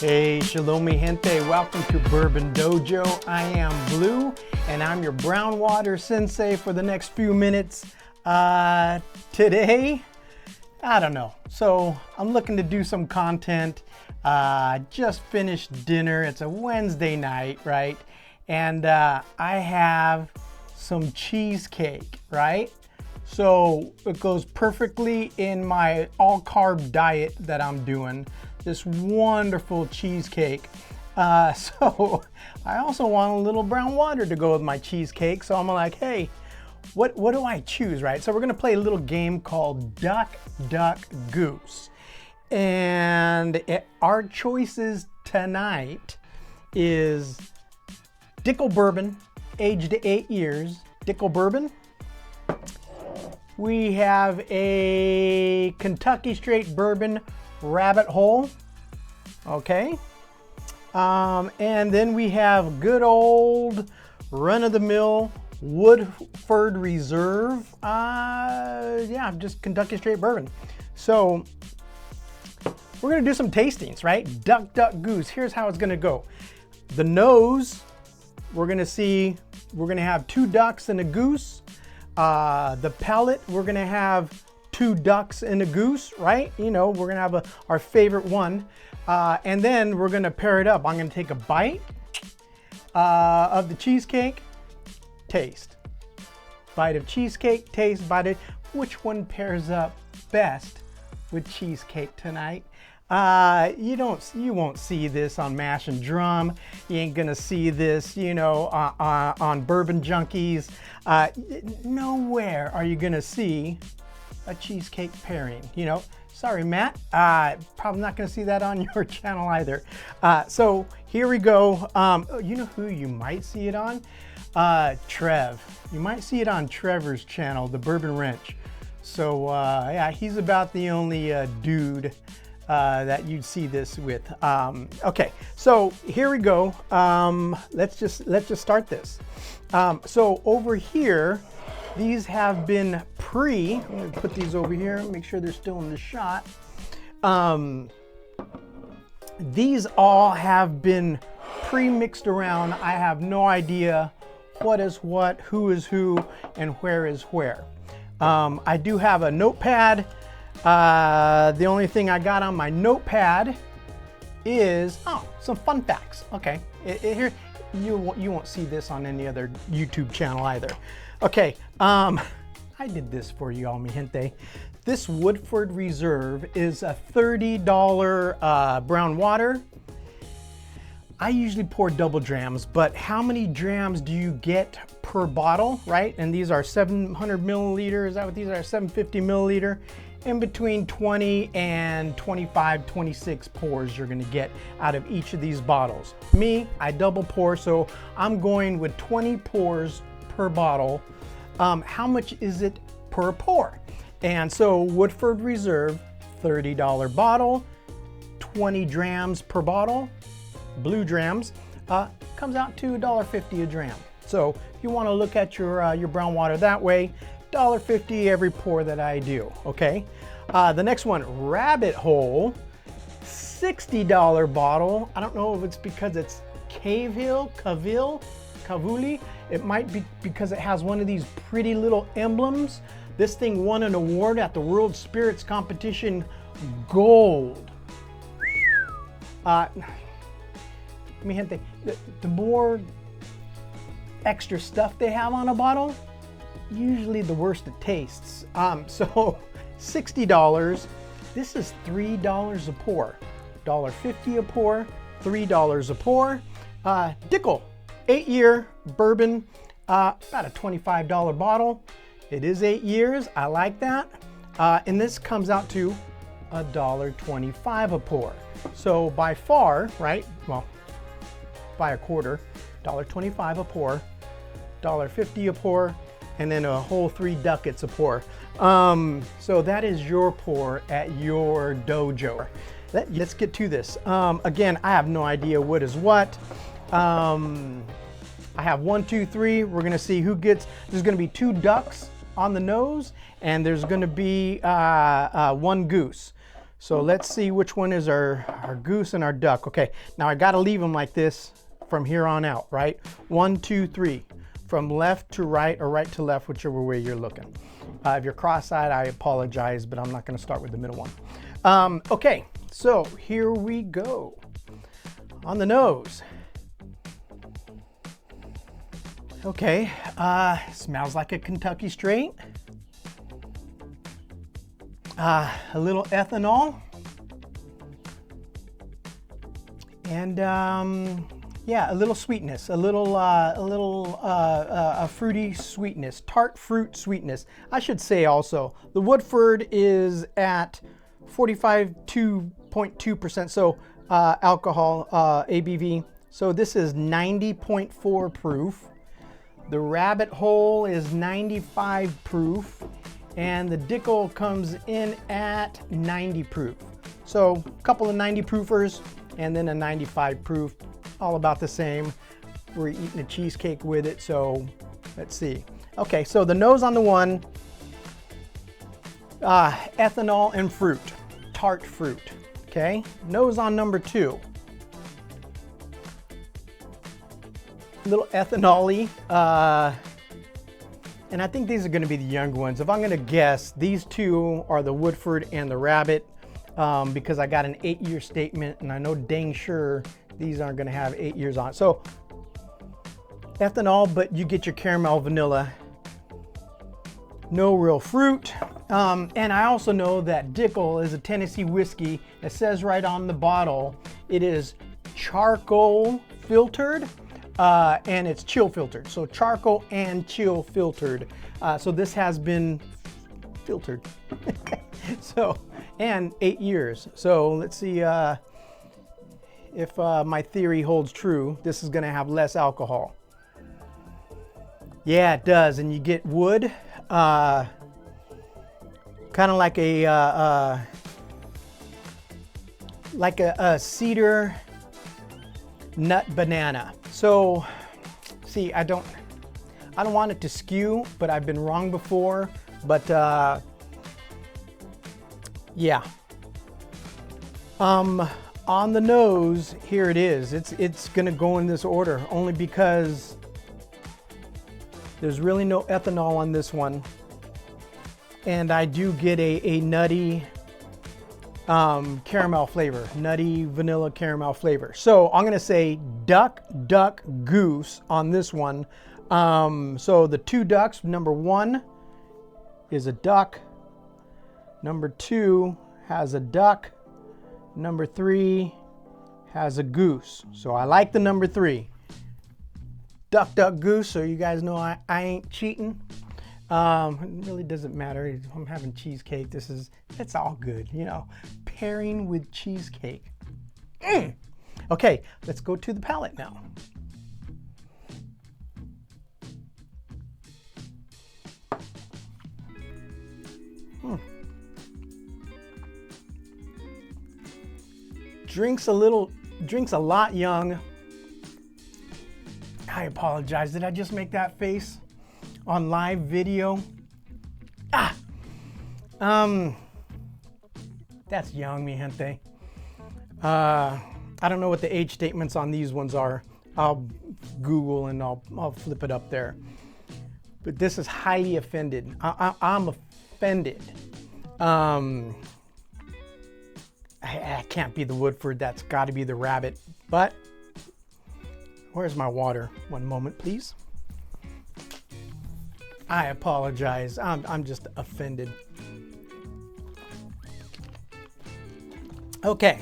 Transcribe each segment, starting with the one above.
Hey, Shalom, gente. Welcome to Bourbon Dojo. I am Blue, and I'm your brown water sensei for the next few minutes. Today, I don't know. So I'm looking to do some content. Just finished dinner. It's a Wednesday night, right? And I have some cheesecake, right? So it goes perfectly in my all-carb diet that I'm doing. This wonderful cheesecake. So I also want a little brown water to go with my cheesecake. So I'm like, hey, what do I choose, right? So we're gonna play a little game called Duck, Duck, Goose. And our choices tonight is Dickel Bourbon, aged 8 years. Dickel Bourbon. We have a Kentucky Straight Bourbon Rabbit Hole, okay, and then we have good old run-of-the-mill Woodford Reserve, yeah, just Kentucky Straight Bourbon. So we're gonna do some tastings, right? Duck, duck, goose. Here's how it's gonna go. The nose, we're gonna have 2 ducks and a goose. The palate, we're gonna have 2 ducks and a goose, right? You know, we're gonna have our favorite one. And then we're gonna pair it up. I'm gonna take a bite of the cheesecake, taste. Bite of cheesecake, taste, bite it. Which one pairs up best with cheesecake tonight? You won't see this on Mash and Drum. You ain't gonna see this, you know, on Bourbon Junkies. Nowhere are you gonna see a cheesecake pairing, you know. Sorry, Matt. Probably not going to see that on your channel either. So here we go. You know who you might see it on? Trev. You might see it on Trevor's channel, the Bourbon Wrench. So yeah, he's about the only dude that you'd see this with. Okay, so here we go. Let's just start this. So over here, these have been I'm gonna put these over here, make sure they're still in the shot. These all have been pre-mixed around. I have no idea what is what, who is who, and where is where. I do have a notepad. The only thing I got on my notepad is, some fun facts. Okay, here, you won't see this on any other YouTube channel either. Okay, I did this for you all, mi gente. This Woodford Reserve is a $30 brown water. I usually pour double drams, but how many drams do you get per bottle, right? And these are 700 milliliter, is that what these are? 750 milliliter. In between 20 and 25, 26 pours you're gonna get out of each of these bottles. Me, I double pour, so I'm going with 20 pours per bottle. How much is it per pour? And so Woodford Reserve, $30 bottle, 20 drams per bottle, blue drams, comes out to $1.50 a dram. So if you want to look at your brown water that way, $1.50 every pour that I do, okay? The next one, Rabbit Hole, $60 bottle. I don't know if it's because it's Cavuli. It might be because it has one of these pretty little emblems. This thing won an award at the World Spirits Competition Gold. Mi gente, the more extra stuff they have on a bottle, usually the worse it tastes. So $60. This is $3 a pour. $1.50 a pour, $3 a pour. Dickel, 8-year bourbon, about a $25 bottle. It is 8 years, I like that. And this comes out to $1.25 a pour. So by far, right, well, by a quarter, $1.25 a pour, $1.50 a pour, and then a whole 3 ducats a pour. So that is your pour at your dojo. Let's get to this. Again, I have no idea what is what. I have 1, 2, 3. We're gonna see who gets, there's gonna be 2 ducks on the nose, and there's gonna be 1 goose. So let's see which one is our goose and our duck. Okay, now I gotta leave them like this from here on out, right? 1, 2, 3. From left to right or right to left, whichever way you're looking. If you're cross-eyed, I apologize, but I'm not gonna start with the middle one. Okay, so here we go. On the nose. Okay, smells like a Kentucky straight. A little ethanol. And yeah, a little sweetness, a fruity sweetness, tart fruit sweetness. I should say also, the Woodford is at 45.2%, so alcohol, ABV. So this is 90.4 proof. The Rabbit Hole is 95 proof, and the Dickel comes in at 90 proof. So a couple of 90 proofers and then a 95 proof, all about the same. We're eating a cheesecake with it, so let's see. Okay, so the nose on the one, ethanol and fruit, tart fruit, okay? Nose on number 2. A little ethanol-y, and I think these are gonna be the young ones. If I'm gonna guess, these two are the Woodford and the Rabbit, because I got an 8-year statement, and I know dang sure these aren't gonna have 8 years on. So ethanol, but you get your caramel vanilla. No real fruit. And I also know that Dickel is a Tennessee whiskey. It says right on the bottle, it is charcoal filtered, and it's chill filtered. So charcoal and chill filtered. So this has been filtered. So, and 8 years. So let's see if my theory holds true. This is gonna have less alcohol. Yeah, it does, and you get wood, kind of like a cedar nut banana. So, see, I don't want it to skew, but I've been wrong before. But yeah. On the nose, here it is. It's gonna go in this order only because there's really no ethanol on this one, and I do get a nutty caramel flavor, nutty vanilla caramel flavor. So I'm gonna say duck, goose on this one. So the 2 ducks, number 1 is a duck, number 2 has a duck, number 3 has a goose. So I like the number 3. Duck, goose, so you guys know I ain't cheating. It really doesn't matter. If I'm having cheesecake, it's all good, you know. Pairing with cheesecake. Okay, let's go to the palate now. Drinks a lot young. I apologize. Did I just make that face on live video? That's young, mi gente. I don't know what the age statements on these ones are. I'll Google and I'll flip it up there. But this is highly offended. I'm offended. I can't be the Woodford. That's got to be the Rabbit. But where's my water? One moment, please. I apologize. I'm just offended. Okay.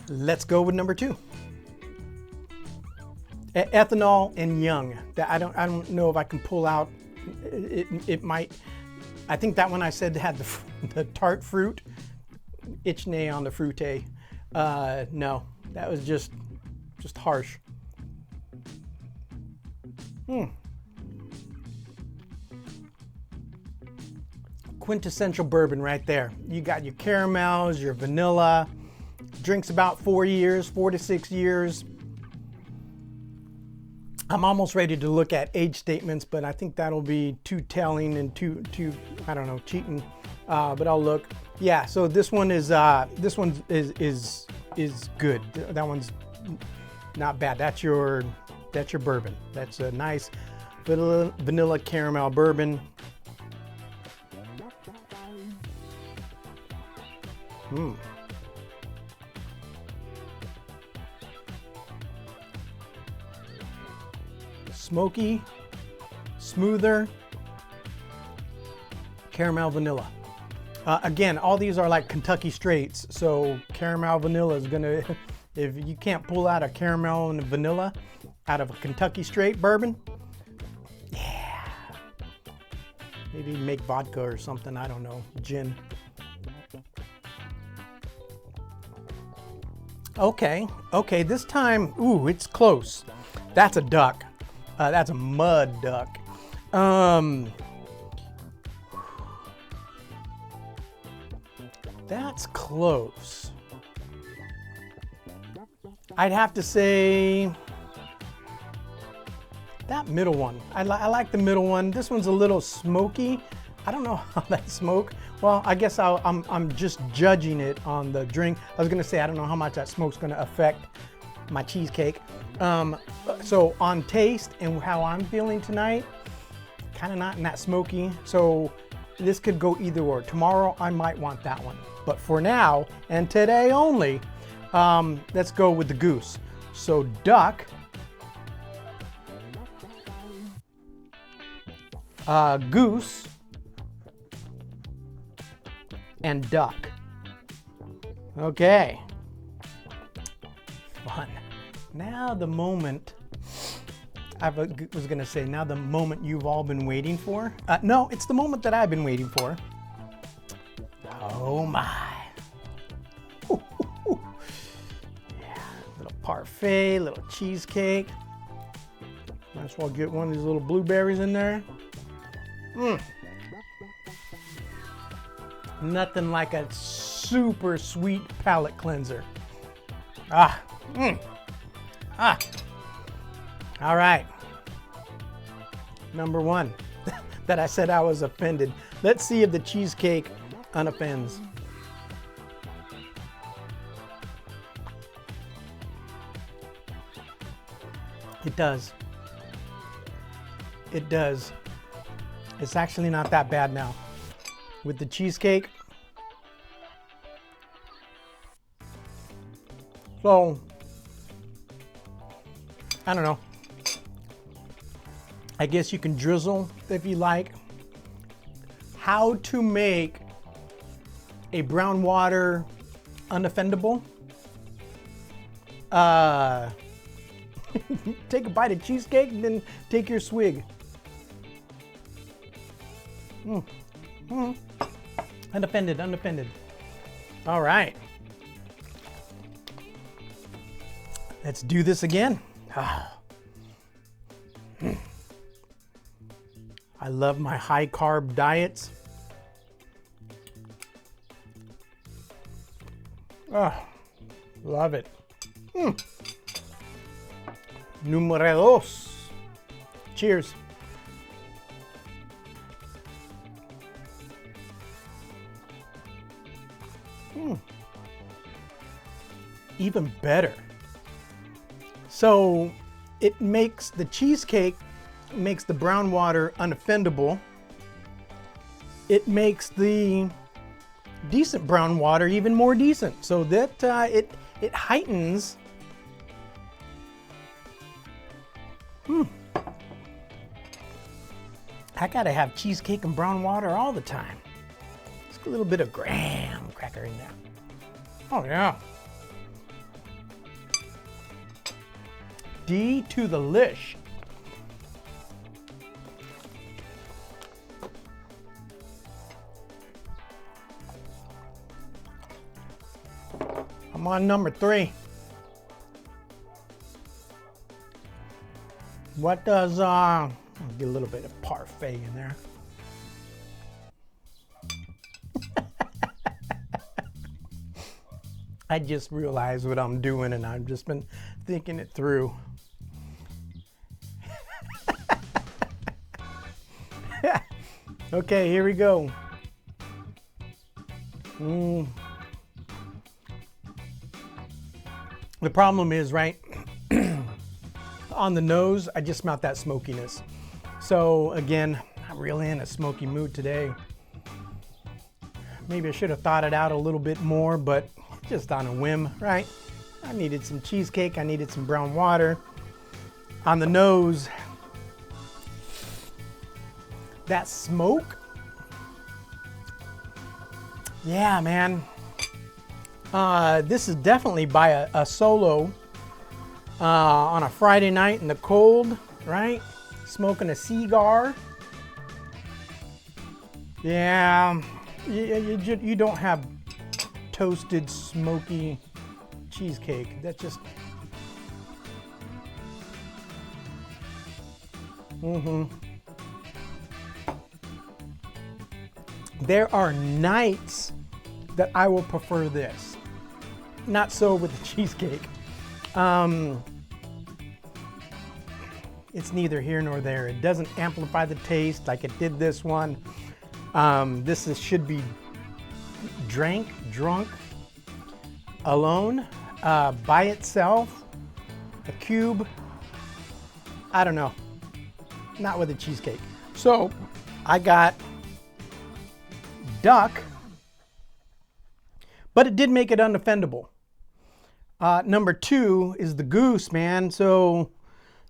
Let's go with number 2. Ethanol and young. I don't know if I can pull out. It might. I think that one I said had the tart fruit. Ichnay on the fruité. No, that was just harsh. Quintessential bourbon right there. You got your caramels, your vanilla. Drinks about 4 to 6 years. I'm almost ready to look at age statements, but I think that'll be too telling and too I don't know, cheating. but I'll look. Yeah, so this one is good. That one's not bad. That's your bourbon. That's a nice vanilla caramel bourbon. Smoky, smoother, caramel vanilla. Again, all these are like Kentucky straights, so caramel vanilla is gonna, if you can't pull out a caramel and vanilla out of a Kentucky straight bourbon, yeah. Maybe make vodka or something, I don't know, gin. Okay, this time, ooh, it's close. That's a duck. That's a mud duck. That's close. I'd have to say that middle one. I like the middle one. This one's a little smoky. I don't know how that smoke. Well, I guess I'm just judging it on the drink. I was gonna say I don't know how much that smoke's gonna affect my cheesecake. So on taste and how I'm feeling tonight, kind of not in that smoky. So this could go either or. Tomorrow I might want that one, but for now and today only, let's go with the Goose. So duck, Goose, and duck. Okay. Fun. Now the moment, I was gonna say, now the moment you've all been waiting for. No, it's the moment that I've been waiting for. Oh my. Yeah, little parfait, little cheesecake. Might as well get one of these little blueberries in there. Nothing like a super sweet palate cleanser. All right. Number one, that I said I was offended. Let's see if the cheesecake unoffends. It does. It does. It's actually not that bad now. With the cheesecake. So, I don't know. I guess you can drizzle if you like. How to make a brown water unoffendable. Take a bite of cheesecake and then take your swig. Unoffended, unoffended. All right. Let's do this again. I love my high carb diets. Love it. Número dos. Cheers. Even better. So it makes the cheesecake, makes the brown water unoffendable. It makes the decent brown water even more decent, so that it heightens. I gotta have cheesecake and brown water all the time. Just a little bit of graham cracker in there. Oh yeah. D to the lish. I'm on number 3. What does, I'll get a little bit of parfait in there. I just realized what I'm doing and I've just been thinking it through. Okay, here we go. The problem is, right, on the nose, I just smelled that smokiness. So again, I'm really in a smoky mood today. Maybe I should have thought it out a little bit more, but just on a whim, right? I needed some cheesecake, I needed some brown water. On the nose, that smoke, yeah, man. This is definitely by a solo on a Friday night in the cold, right? Smoking a cigar. Yeah, you don't have toasted, smoky cheesecake. That just... There are nights that I will prefer this. Not so with the cheesecake. It's neither here nor there. It doesn't amplify the taste like it did this one. Should be drunk alone, by itself, a cube. I don't know. Not with a cheesecake. So I got duck, but it did make it unoffendable. Number 2 is the goose, man. So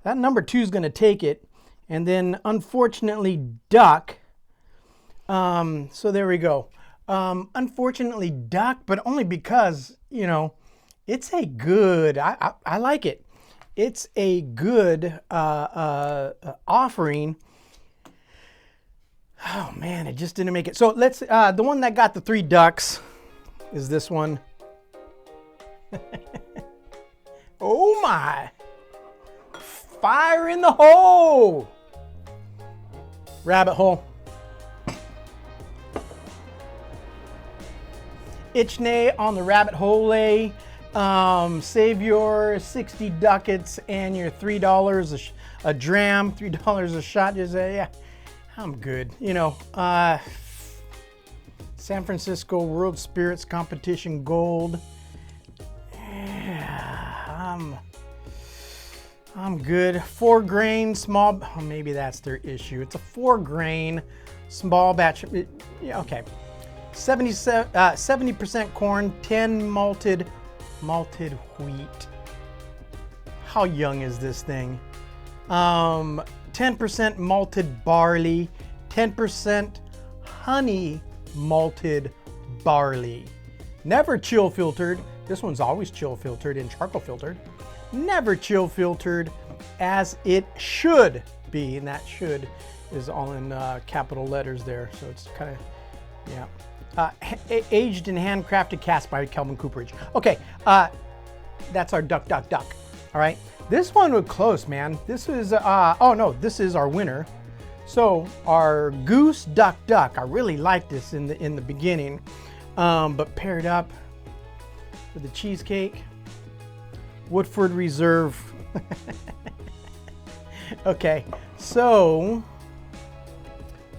that number 2 is going to take it. And then unfortunately duck. So there we go. Unfortunately duck, but only because, you know, it's a good, I like it. It's a good offering. Oh man, it just didn't make it. So let's, the one that got the 3 ducks is this one. Oh my, fire in the hole. Rabbit hole. Ichnay on the rabbit hole. Save your 60 ducats and your $3 a dram, $3 a shot. Just yeah, I'm good. You know, San Francisco World Spirits Competition Gold. Yeah, I'm good. 4 grain small. Oh, maybe that's their issue. It's a 4 grain small batch. Yeah, okay. 70% corn, 10 malted wheat. How young is this thing? 10% malted barley, 10% honey malted barley. Never chill filtered. This one's always chill filtered and charcoal filtered. Never chill filtered, as it should be, and that should is all in capital letters there. So it's kind of, yeah. Aged and handcrafted cast by Kelvin Cooperage. Okay, that's our duck. All right, this one was close, man. This is oh no, this is our winner. So our goose duck. I really liked this in the beginning, but paired up with the cheesecake, Woodford Reserve. Okay, so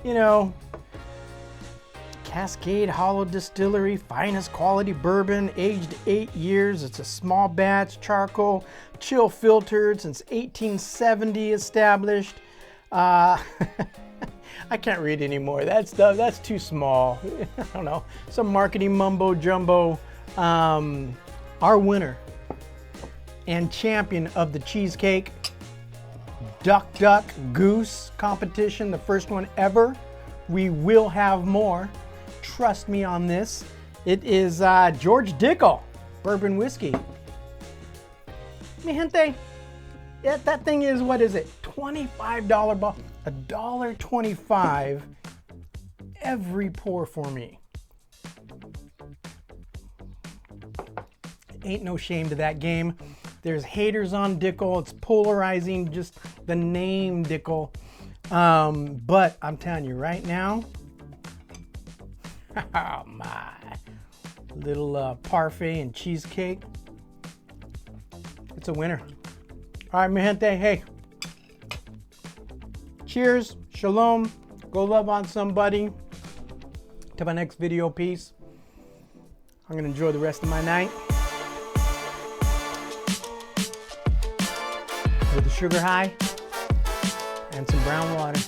you know. Cascade Hollow Distillery, finest quality bourbon, aged 8 years. It's a small batch, charcoal, chill filtered, since 1870 established. I can't read anymore. That's too small. I don't know. Some marketing mumbo jumbo. Our winner and champion of the cheesecake duck goose competition, the first one ever. We will have more. Trust me on this. It is George Dickel bourbon whiskey. Mi gente, yeah, that thing is, what is it? $25 bottle, $1.25 every pour for me. Ain't no shame to that game. There's haters on Dickel. It's polarizing, just the name Dickel. But I'm telling you right now, oh my, little parfait and cheesecake, it's a winner. All right, mi gente, hey, cheers, shalom, go love on somebody. To my next video, peace. I'm gonna enjoy the rest of my night with the sugar high and some brown water.